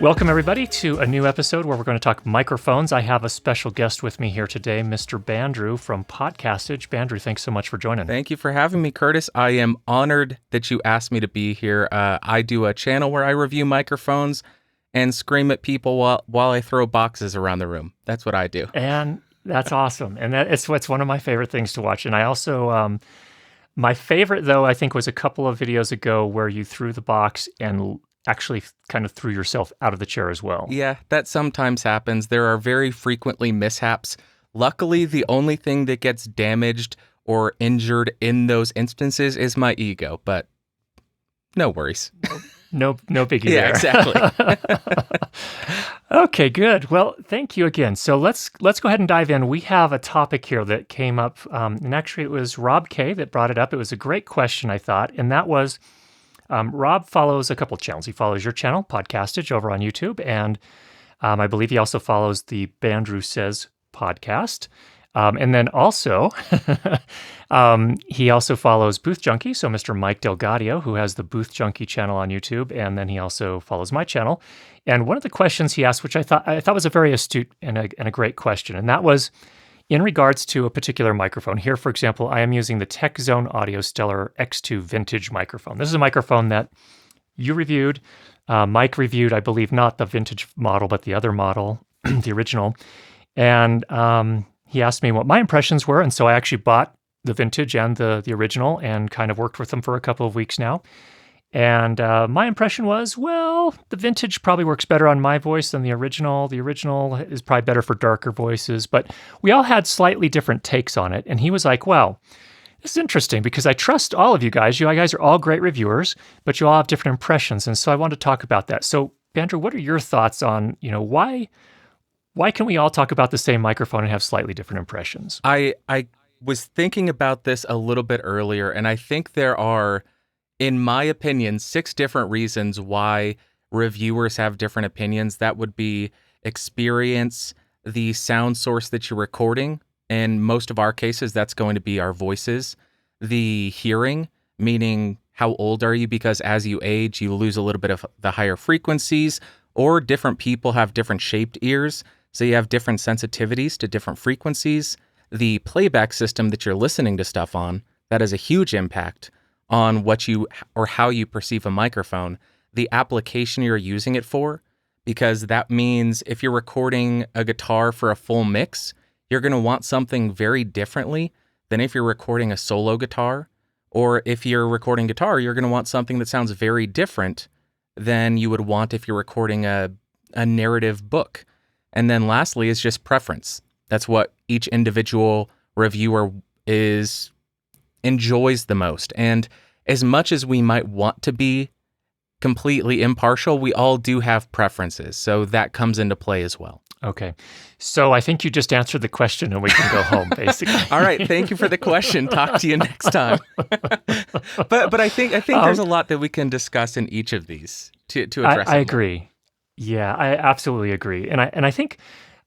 Welcome, everybody, to a new episode where we're going to talk microphones. I have a special guest with me here today, Mr. Bandrew from Podcastage. Bandrew, thanks so much for joining. Thank you for having me, Curtis. I am honored that you asked me to be here. I do a channel where I review microphones and scream at people while I throw boxes around the room. That's what I do. And that's awesome. And it's one of my favorite things to watch. And I also, my favorite, though, I think was a couple of videos ago where you threw the box and actually kind of threw yourself out of the chair as well. Yeah, that sometimes happens. There are very frequently mishaps. Luckily, the only thing that gets damaged or injured in those instances is my ego, but no worries. No biggie Yeah, there. exactly. Okay, good. Well, thank you again. So let's go ahead and dive in. We have a topic here that came up, and actually it was Rob K that brought it up. It was a great question, I thought, and that was, Rob follows a couple of channels. He follows your channel, Podcastage, over on YouTube, and I believe he also follows the Bandrew Says podcast. And then also, he also follows Booth Junkie, so Mr. Mike Delgadio, who has the Booth Junkie channel on YouTube, and then he also follows my channel. And one of the questions he asked, which I thought was a very astute and a great question, and that was in regards to a particular microphone. Here, for example, I am using the TechZone Audio Stellar X2 vintage microphone. This is a microphone that you reviewed. Mike reviewed, I believe, not the vintage model, but the other model, the original. And he asked me what my impressions were, and so I actually bought the vintage and the original and kind of worked with them for a couple of weeks now. And my impression was, well, the vintage probably works better on my voice than the original. The original is probably better for darker voices, but we all had slightly different takes on it. And he was like, well, this is interesting because I trust all of you guys. You guys are all great reviewers, but you all have different impressions. And so I wanted to talk about that. So, Bandrew, what are your thoughts on, why can we all talk about the same microphone and have slightly different impressions? I was thinking about this a little bit earlier, and I think there are, in my opinion, 6 different reasons why reviewers have different opinions. That would be experience, the sound source that you're recording. In most of our cases, that's going to be our voices. The hearing, meaning how old are you? Because as you age, you lose a little bit of the higher frequencies, or different people have different shaped ears. So you have different sensitivities to different frequencies. The playback system that you're listening to stuff on, that has a huge impact on what you or how you perceive a microphone. The application you're using it for, because that means if you're recording a guitar for a full mix, you're going to want something very differently than if you're recording a solo guitar. Or if you're recording guitar, you're going to want something that sounds very different than you would want if you're recording a narrative book. And then lastly is just preference. That's what each individual reviewer enjoys the most. And as much as we might want to be completely impartial, we all do have preferences. So that comes into play as well. Okay. So I think you just answered the question and we can go home, basically. All right. Thank you for the question. Talk to you next time. But I think there's a lot that we can discuss in each of these to address. I agree. Yeah, I absolutely agree. And I think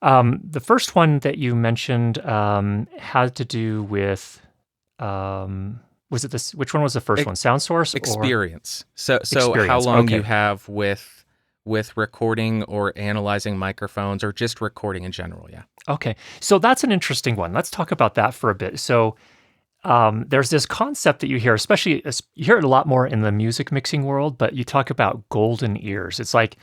the first one that you mentioned had to do with was it this? Which one was the first one? Sound source? Experience. So Experience. how long Okay. you have with recording or analyzing microphones or just recording in general, yeah. Okay. So that's an interesting one. Let's talk about that for a bit. So there's this concept that you hear, especially you hear it a lot more in the music mixing world, but you talk about golden ears. It's like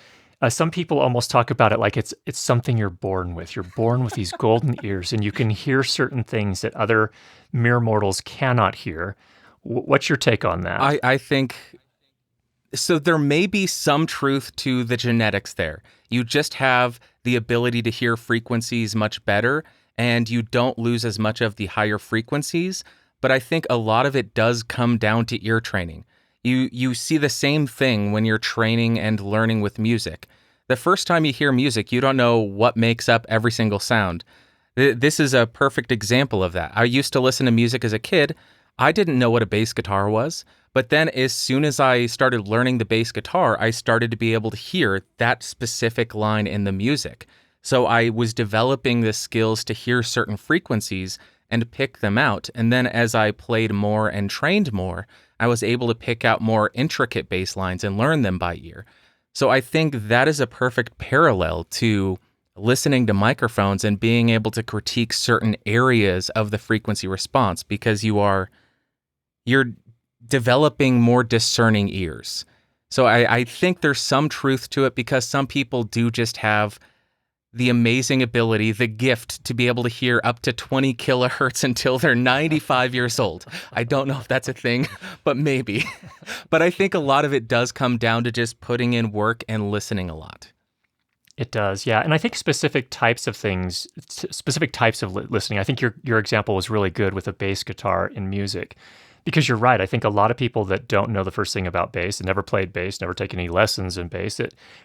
some people almost talk about it like it's something you're born with. You're born with these golden ears, and you can hear certain things that other mere mortals cannot hear. What's your take on that? I think, so there may be some truth to the genetics there. You just have the ability to hear frequencies much better, and you don't lose as much of the higher frequencies. But I think a lot of it does come down to ear training. You see the same thing when you're training and learning with music. The first time you hear music, you don't know what makes up every single sound. This is a perfect example of that. I used to listen to music as a kid. I didn't know what a bass guitar was, but then as soon as I started learning the bass guitar, I started to be able to hear that specific line in the music. So I was developing the skills to hear certain frequencies and pick them out. And then as I played more and trained more, I was able to pick out more intricate bass lines and learn them by ear. So I think that is a perfect parallel to listening to microphones and being able to critique certain areas of the frequency response, because you're developing more discerning ears. So I think there's some truth to it, because some people do just have the amazing ability, the gift to be able to hear up to 20 kilohertz until they're 95 years old. I don't know if that's a thing, but maybe. But I think a lot of it does come down to just putting in work and listening a lot. It does, yeah. And I think specific types of things, specific types of listening. I think your example was really good with a bass guitar in music, because you're right. I think a lot of people that don't know the first thing about bass and never played bass, never taken any lessons in bass,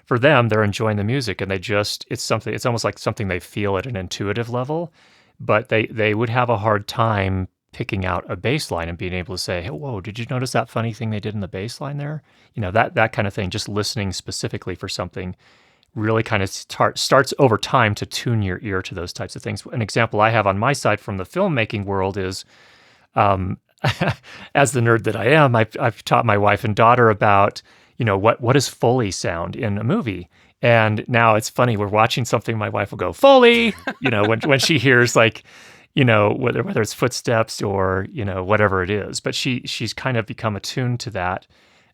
for them, they're enjoying the music, and it's almost like something they feel at an intuitive level, but they would have a hard time picking out a bass line and being able to say, hey, whoa, did you notice that funny thing they did in the bass line there? That kind of thing. Just listening specifically for something really kind of starts over time to tune your ear to those types of things. An example I have on my side from the filmmaking world is, as the nerd that I am, I've taught my wife and daughter about, what is Foley sound in a movie. And now it's funny, we're watching something, my wife will go, Foley, when she hears like, whether it's footsteps or, whatever it is. But she's kind of become attuned to that.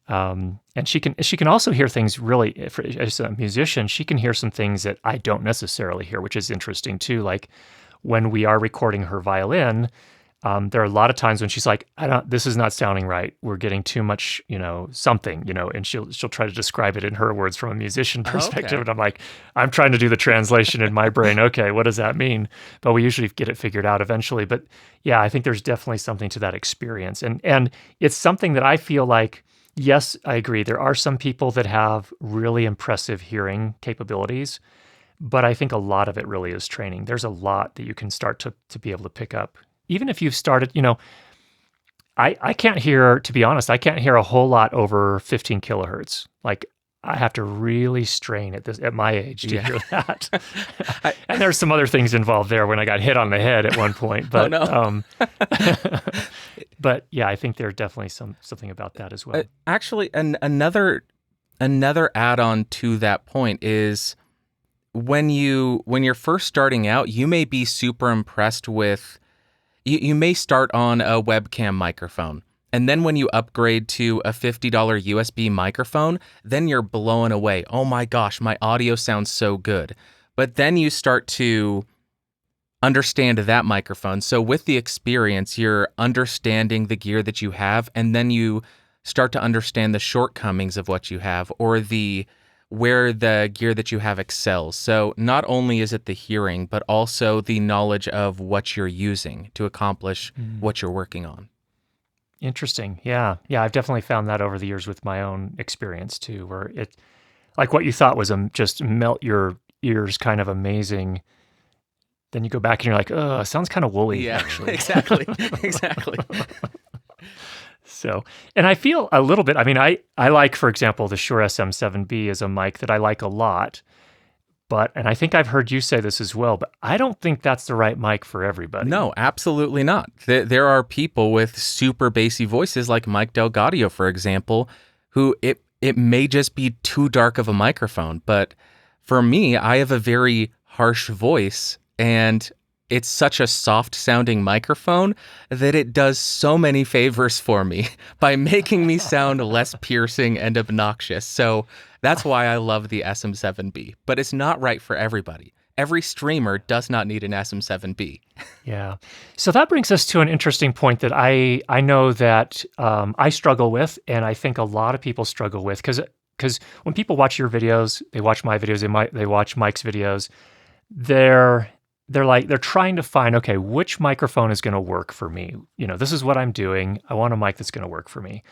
And she can also hear things really, as a musician, she can hear some things that I don't necessarily hear, which is interesting too. Like when we are recording her violin, there are a lot of times when she's like, this is not sounding right. We're getting too much, something, and she'll try to describe it in her words from a musician perspective. Okay. And I'm like, I'm trying to do the translation in my brain. Okay, what does that mean? But we usually get it figured out eventually. But yeah, I think there's definitely something to that experience. And it's something that I feel like, yes, I agree. There are some people that have really impressive hearing capabilities, but I think a lot of it really is training. There's a lot that you can start to be able to pick up. Even if you've started, I can't hear, to be honest, I can't hear a whole lot over 15 kilohertz. Like I have to really strain at my age to hear that. And there's some other things involved there when I got hit on the head at one point. But Oh, no. but yeah, I think there's definitely something about that as well. Actually, another add-on to that point is when you're first starting out, you may be super impressed with. You may start on a webcam microphone, and then when you upgrade to a $50 USB microphone, then you're blown away. Oh my gosh, my audio sounds so good. But then you start to understand that microphone. So with the experience, you're understanding the gear that you have, and then you start to understand the shortcomings of what you have, or where the gear that you have excels. So not only is it the hearing, but also the knowledge of what you're using to accomplish what you're working on. Interesting. Yeah. Yeah, I've definitely found that over the years with my own experience too, where it, like what you thought was just melt your ears kind of amazing. Then you go back and you're like, oh, it sounds kind of woolly, actually. Exactly. Exactly. So, and I feel a little bit, I mean, I like, for example, the Shure SM7B is a mic that I like a lot, and I think I've heard you say this as well, but I don't think that's the right mic for everybody. No, absolutely not. There are people with super bassy voices like Mike Delgadio, for example, who it may just be too dark of a microphone. But for me, I have a very harsh voice, and it's such a soft-sounding microphone that it does so many favors for me by making me sound less piercing and obnoxious. So that's why I love the SM7B. But it's not right for everybody. Every streamer does not need an SM7B. Yeah. So that brings us to an interesting point that I know that I struggle with, and I think a lot of people struggle with, because when people watch your videos, they watch my videos, they watch Mike's videos, they're trying to find, okay, which microphone is going to work for me? This is what I'm doing. I want a mic that's going to work for me.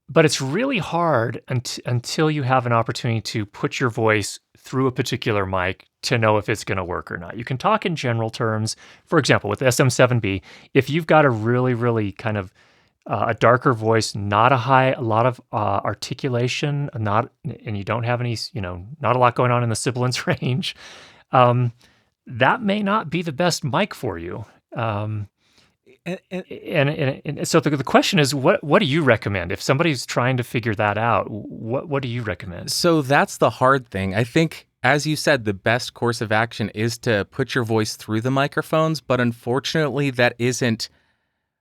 But it's really hard until you have an opportunity to put your voice through a particular mic to know if it's going to work or not. You can talk in general terms. For example, with SM7B, if you've got a really, really kind of a darker voice, not a lot of articulation, and you don't have any, not a lot going on in the sibilance range, that may not be the best mic for you. And so the question is, what do you recommend? If somebody's trying to figure that out, what do you recommend? So that's the hard thing. I think, as you said, the best course of action is to put your voice through the microphones, but unfortunately that isn't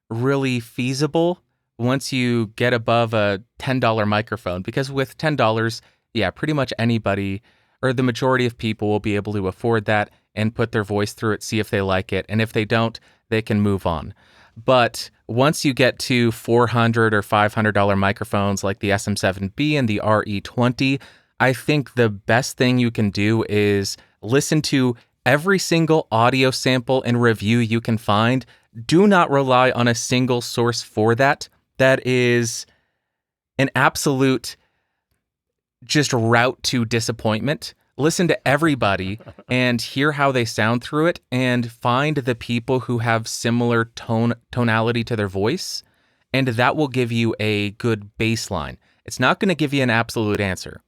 really feasible once you get above a $10 microphone, because with $10, yeah, pretty much anybody or the majority of people will be able to afford that and put their voice through it, see if they like it. And if they don't, they can move on. But once you get to $400 or $500 microphones like the SM7B and the RE20, I think the best thing you can do is listen to every single audio sample and review you can find. Do not rely on a single source for that. That is an absolute just route to disappointment. Listen to everybody and hear how they sound through it, and find the people who have similar tonality to their voice, and that will give you a good baseline. It's not going to give you an absolute answer.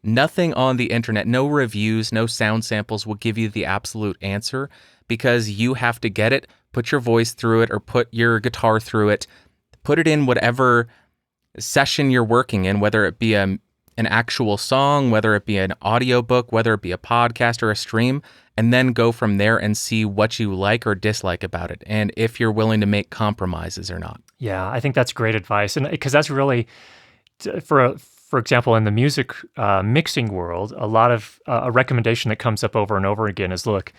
Nothing on the internet, no reviews, no sound samples will give you the absolute answer, because you have to get it, put your voice through it, or put your guitar through it, put it in whatever session you're working in, whether it be an actual song, whether it be an audiobook, whether it be a podcast or a stream, and then go from there and see what you like or dislike about it, and if you're willing to make compromises or not. Yeah, I think that's great advice, and because that's really, for example, in the music mixing world, a lot of a recommendation that comes up over and over again is, look,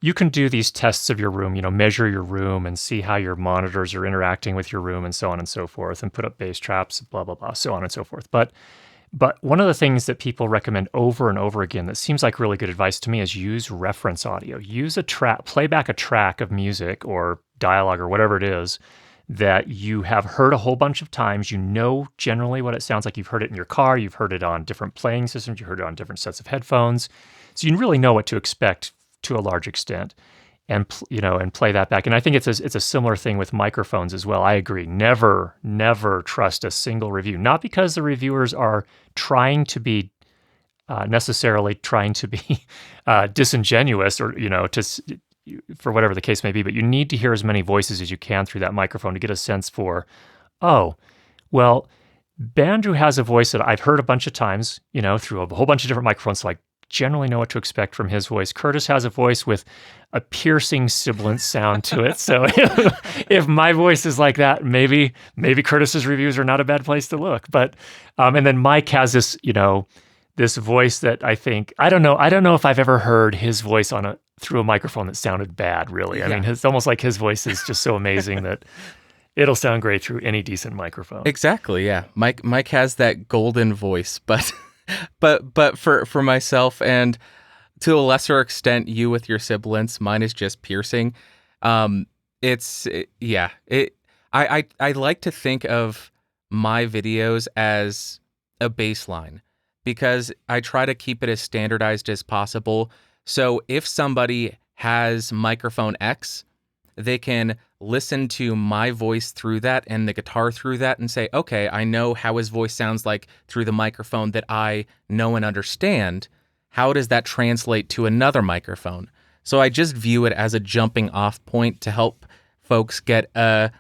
you can do these tests of your room, measure your room and see how your monitors are interacting with your room and so on and so forth, and put up bass traps, blah, blah, blah, so on and so forth. But one of the things that people recommend over and over again that seems like really good advice to me is use reference audio. Use a track, play back a track of music or dialogue or whatever it is that you have heard a whole bunch of times. You know generally what it sounds like. You've heard it in your car. You've heard it on different playing systems. You heard it on different sets of headphones. So you really know what to expect to a large extent, and play that back. And I think it's a similar thing with microphones as well. I agree. Never trust a single review. Not because the reviewers are trying to be necessarily trying to be disingenuous or for whatever the case may be. But you need to hear as many voices as you can through that microphone to get a sense for, oh, well, Bandrew has a voice that I've heard a bunch of times, through a whole bunch of different microphones. So I generally know what to expect from his voice. Curtis has a voice with a piercing sibilant sound to it. So if my voice is like that, maybe Curtis's reviews are not a bad place to look. But and then Mike has this, this voice that I think, I don't know if I've ever heard his voice through a microphone that sounded bad, really. Yeah. I mean, it's almost like his voice is just so amazing that it'll sound great through any decent microphone. Exactly, yeah. Mike has that golden voice, but but for myself, and to a lesser extent you with your sibilants, mine is just piercing. I like to think of my videos as a baseline, because I try to keep it as standardized as possible. So if somebody has microphone X, they can listen to my voice through that and the guitar through that and say, okay, I know how his voice sounds like through the microphone that I know and understand. How does that translate to another microphone? So I just view it as a jumping off point to help folks get a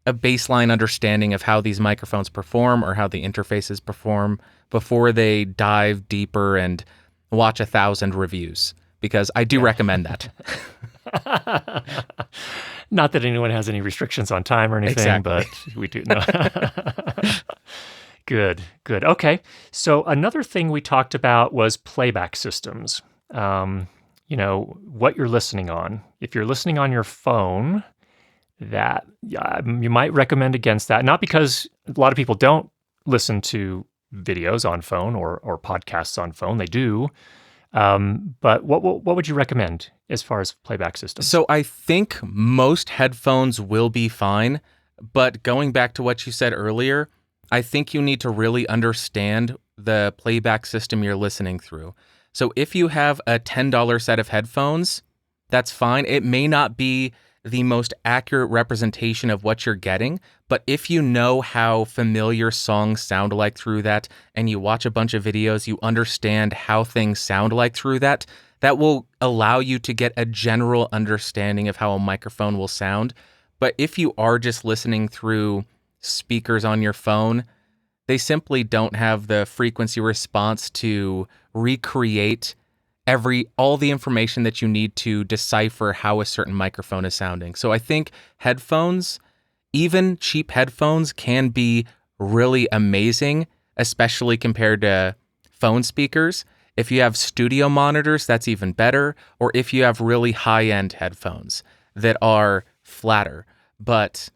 baseline understanding of how these microphones perform or how the interfaces perform before they dive deeper and watch 1,000 reviews, because I do recommend that. Not that anyone has any restrictions on time or anything, exactly. But we do know. Good. Okay. So another thing we talked about was playback systems. What you're listening on. If you're listening on your phone, that you might recommend against that. Not because a lot of people don't listen to videos on phone or podcasts on phone. They do. But what would you recommend as far as playback systems? So I think most headphones will be fine, but going back to what you said earlier, I think you need to really understand the playback system you're listening through. So if you have a $10 set of headphones, that's fine. It may not be the most accurate representation of what you're getting, but if you know how familiar songs sound like through that, and you watch a bunch of videos, you understand how things sound like through that, that will allow you to get a general understanding of how a microphone will sound. But if you are just listening through speakers on your phone, they simply don't have the frequency response to recreate all the information that you need to decipher how a certain microphone is sounding. So I think headphones, even cheap headphones, can be really amazing, especially compared to phone speakers. If you have studio monitors, that's even better. Or if you have really high-end headphones that are flatter. But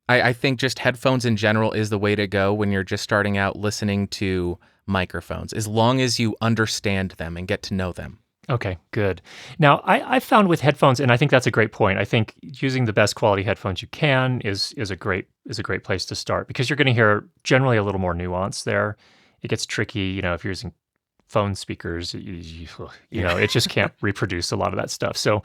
I think just headphones in general is the way to go when you're just starting out listening to microphones, as long as you understand them and get to know them. Okay, good. Now, I found with headphones, and I think that's a great point. I think using the best quality headphones you can is a great place to start, because you're going to hear generally a little more nuance there. It gets tricky, if you're using phone speakers, it just can't reproduce a lot of that stuff. So,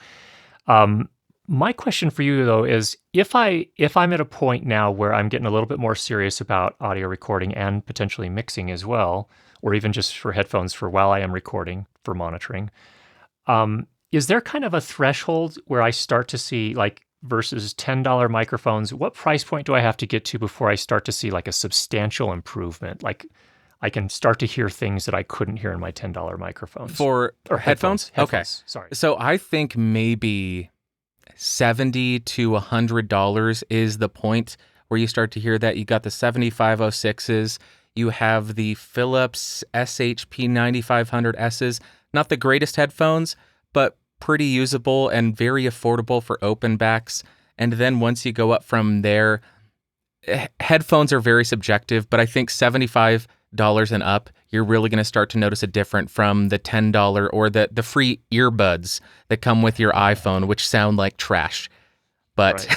my question for you though is, if I'm at a point now where I'm getting a little bit more serious about audio recording and potentially mixing as well, or even just for headphones for while I am recording for monitoring, is there kind of a threshold where I start to see, like, versus $10 microphones, what price point do I have to get to before I start to see like a substantial improvement? Like, I can start to hear things that I couldn't hear in my $10 microphones. Or headphones? Okay. Sorry. So I think maybe $70 to $100 is the point where you start to hear that. You got the 7506s, you have the Philips SHP 9500Ss, not the greatest headphones, but pretty usable and very affordable for open backs. And then once you go up from there, headphones are very subjective, but I think $75 and up, you're really going to start to notice a difference from the $10 or the free earbuds that come with your iPhone, which sound like trash. But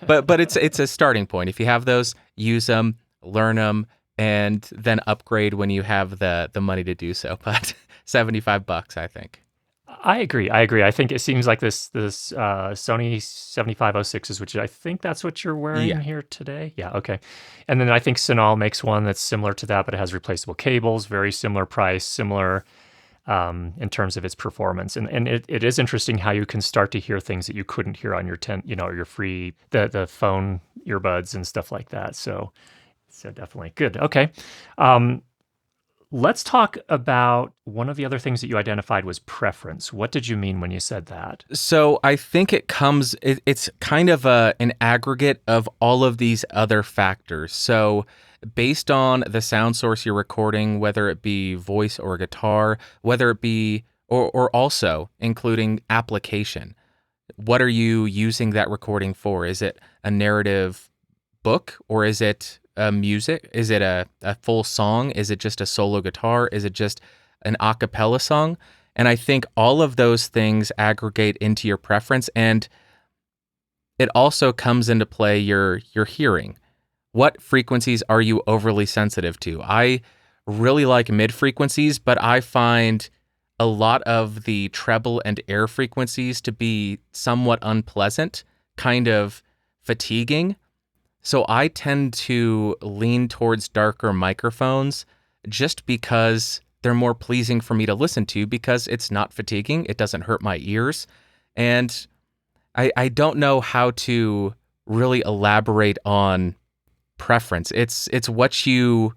right. but it's a starting point. If you have those, use them, learn them, and then upgrade when you have the money to do so. But $75, I think. I agree. I think it seems like this Sony 7506s, which I think that's what you're wearing here today. Yeah, okay. And then I think Sonal makes one that's similar to that, but it has replaceable cables, very similar price, similar in terms of its performance. And it is interesting how you can start to hear things that you couldn't hear on your your free the phone earbuds and stuff like that. So definitely good. Okay. Let's talk about one of the other things that you identified was preference. What did you mean when you said that? So I think it's kind of an aggregate of all of these other factors. So based on the sound source you're recording, whether it be voice or guitar, whether it be, or also including application, what are you using that recording for? Is it a narrative book, or is it music? Is it a full song? Is it just a solo guitar? Is it just an a cappella song? And I think all of those things aggregate into your preference, and it also comes into play your hearing. What frequencies are you overly sensitive to? I really like mid frequencies, but I find a lot of the treble and air frequencies to be somewhat unpleasant, kind of fatiguing. So I tend to lean towards darker microphones just because they're more pleasing for me to listen to, because it's not fatiguing, it doesn't hurt my ears, and I don't know how to really elaborate on preference. It's what you,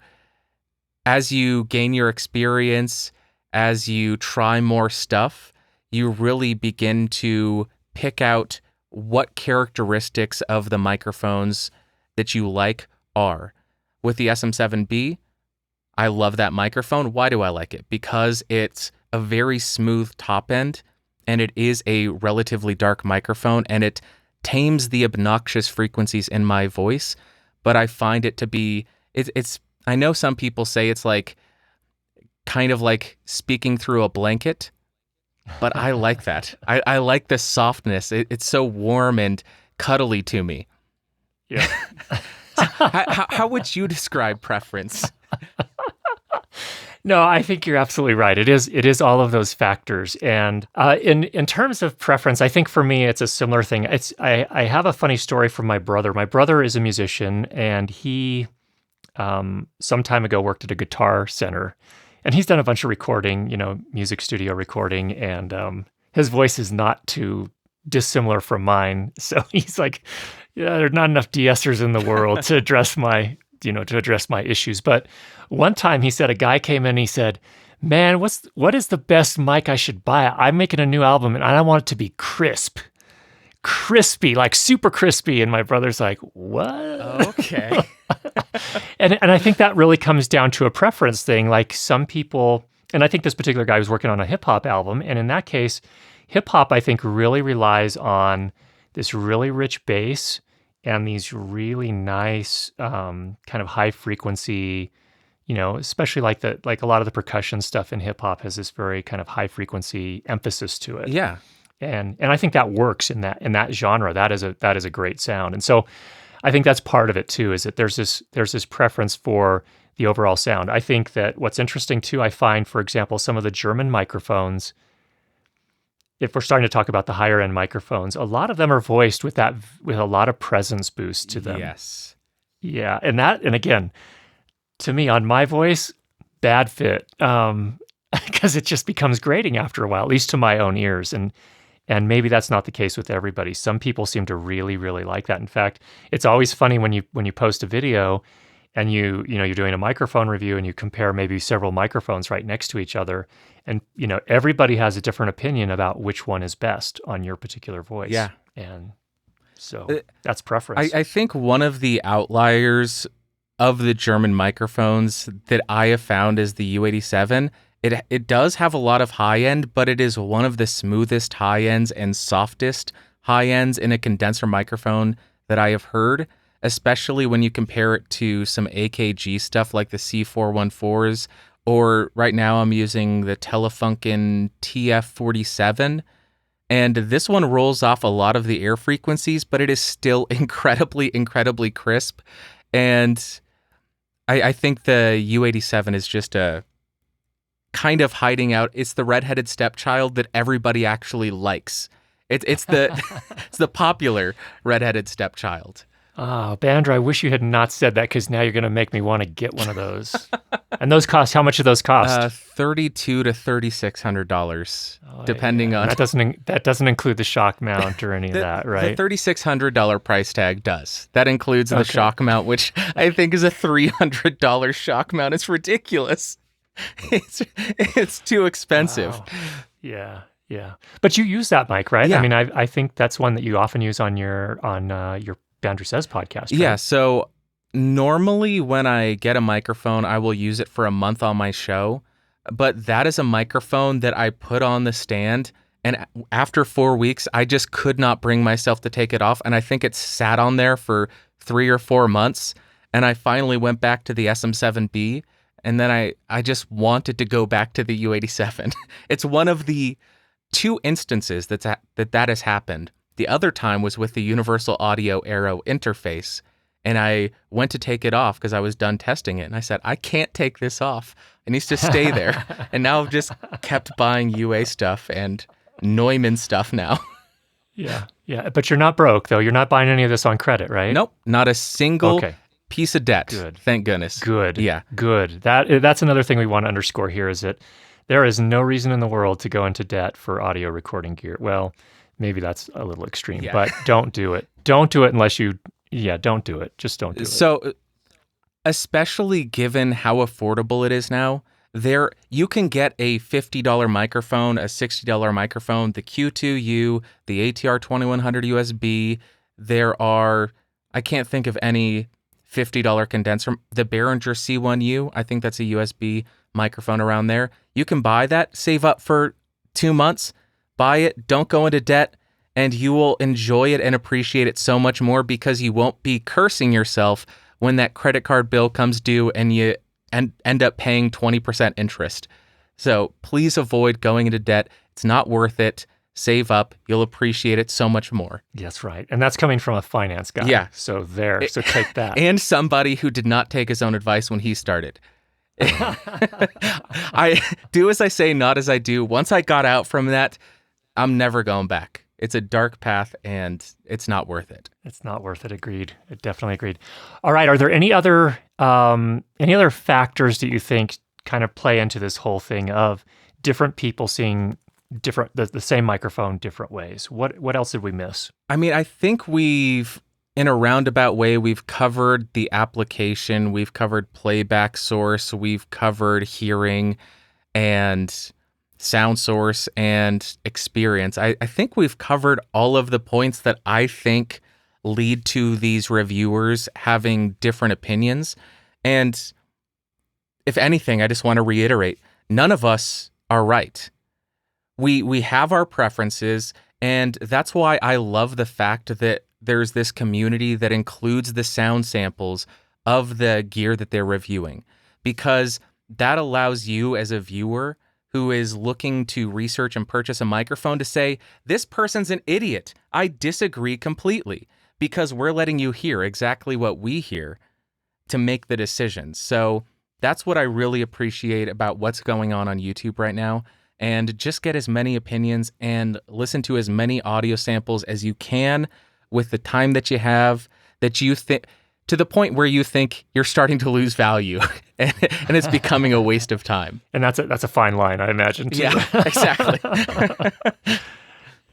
as you gain your experience, as you try more stuff, you really begin to pick out what characteristics of the microphones that you like are. With the SM7B, I love that microphone. Why do I like it? Because it's a very smooth top end, and it is a relatively dark microphone, and it tames the obnoxious frequencies in my voice, but I find it to be, it's I know some people say it's like, kind of like speaking through a blanket, but I like that. I like the softness. It's so warm and cuddly to me. Yeah. How would you describe preference? No, I think you're absolutely right. It is all of those factors. And in terms of preference, I think for me, it's a similar thing. I have a funny story from my brother. My brother is a musician, and he some time ago worked at a guitar center, and he's done a bunch of recording, music studio recording, and his voice is not too dissimilar from mine. So he's like, Yeah, there are not enough de-essers in the world to address my issues. But one time he said, a guy came in and he said, man, what is the best mic I should buy? I'm making a new album and I want it to be crispy, like super crispy. And my brother's like, what? Okay. And I think that really comes down to a preference thing. Like some people, and I think this particular guy was working on a hip hop album. And in that case, hip hop, I think, really relies on this really rich bass and these really nice kind of high frequency, especially like a lot of the percussion stuff in hip hop has this very kind of high frequency emphasis to it. Yeah. And I think that works in that genre. That is a great sound. And so I think that's part of it too, is that there's this preference for the overall sound. I think that what's interesting too, I find, for example, some of the German microphones, if we're starting to talk about the higher end microphones, a lot of them are voiced with a lot of presence boost to them. Yes. Yeah. And again, to me, on my voice, bad fit. Because it just becomes grating after a while, at least to my own ears. And maybe that's not the case with everybody. Some people seem to really, really like that. In fact, it's always funny when you post a video and you're doing a microphone review and you compare maybe several microphones right next to each other, and everybody has a different opinion about which one is best on your particular voice. Yeah. And so that's preference. I think one of the outliers of the German microphones that I have found is the U87. It does have a lot of high end, but it is one of the smoothest high ends and softest high ends in a condenser microphone that I have heard, especially when you compare it to some AKG stuff like the C414s, or right now I'm using the Telefunken TF47. And this one rolls off a lot of the air frequencies, but it is still incredibly, incredibly crisp. And I think the U87 is just a kind of hiding out. It's the redheaded stepchild that everybody actually likes. It's the popular redheaded stepchild. Oh, Bandrew, I wish you had not said that, because now you're going to make me want to get one of those. And those cost, how much do those cost? $3,200 to $3,600, depending on. That doesn't include the shock mount or any of that, right? The $3,600 price tag does. That includes the shock mount, which I think is a $300 shock mount. It's ridiculous. It's too expensive. Wow. Yeah. But you use that mic, right? Yeah. I mean, I think that's one that you often use on your Bandrew Says podcast. Right? Yeah. So normally when I get a microphone, I will use it for a month on my show. But that is a microphone that I put on the stand, and after 4 weeks, I just could not bring myself to take it off. And I think it sat on there for 3 or 4 months. And I finally went back to the SM7B. And then I just wanted to go back to the U87. It's one of the 2 instances that has happened. The other time was with the Universal Audio Aero interface. And I went to take it off because I was done testing it. And I said, I can't take this off. It needs to stay there. And now I've just kept buying UA stuff and Neumann stuff now. Yeah. But you're not broke, though. You're not buying any of this on credit, right? Nope. Not a single piece of debt. Good. Thank goodness. Good. Yeah. Good. That's another thing we want to underscore here, is that there is no reason in the world to go into debt for audio recording gear. Well, maybe that's a little extreme, but don't do it. Don't do it unless you, don't do it. Just don't do it. So, especially given how affordable it is now, you can get a $50 microphone, a $60 microphone, the Q2U, the ATR 2100 USB. There are, I can't think of any $50 condenser. The Behringer C1U, I think that's a USB microphone around there. You can buy that, save up for 2 months, buy it, don't go into debt, and you will enjoy it and appreciate it so much more, because you won't be cursing yourself when that credit card bill comes due and you end up paying 20% interest. So please avoid going into debt. It's not worth it. Save up. You'll appreciate it so much more. That's right. And that's coming from a finance guy. Yeah. So take that. And somebody who did not take his own advice when he started. I do as I say, not as I do. Once I got out from that, I'm never going back. It's a dark path and it's not worth it. It's not worth it. Agreed. Definitely agreed. All right. Are there any other factors that you think kind of play into this whole thing of different people seeing the same microphone different ways? What else did we miss? I mean, I think we've in a roundabout way, we've covered the application, we've covered playback source, we've covered hearing and sound source and experience. I think we've covered all of the points that I think lead to these reviewers having different opinions. And if anything, I just want to reiterate, none of us are right. We have our preferences, and that's why I love the fact that there's this community that includes the sound samples of the gear that they're reviewing, because that allows you as a viewer who is looking to research and purchase a microphone to say, this person's an idiot. I disagree completely, because we're letting you hear exactly what we hear to make the decision. So that's what I really appreciate about what's going on YouTube right now. And just get as many opinions and listen to as many audio samples as you can with the time that you have, that you think, to the point where you think you're starting to lose value and it's becoming a waste of time. And that's a fine line, I imagine, too. Yeah, exactly.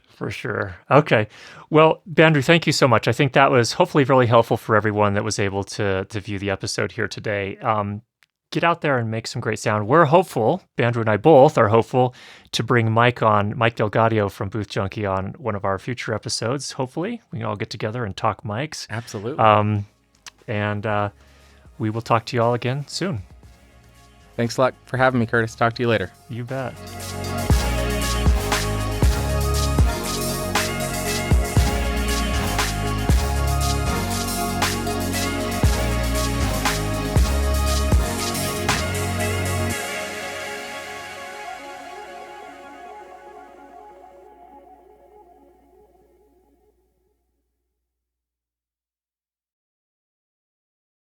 For sure. Okay. Well, Bandrew, thank you so much. I think that was hopefully really helpful for everyone that was able to view the episode here today. Get out there and make some great sound. We're hopeful, Bandrew and I both are hopeful, to bring Mike Delgadio from Booth Junkie on one of our future episodes. Hopefully, we can all get together and talk mics. Absolutely. And we will talk to you all again soon. Thanks a lot for having me, Curtis. Talk to you later. You bet.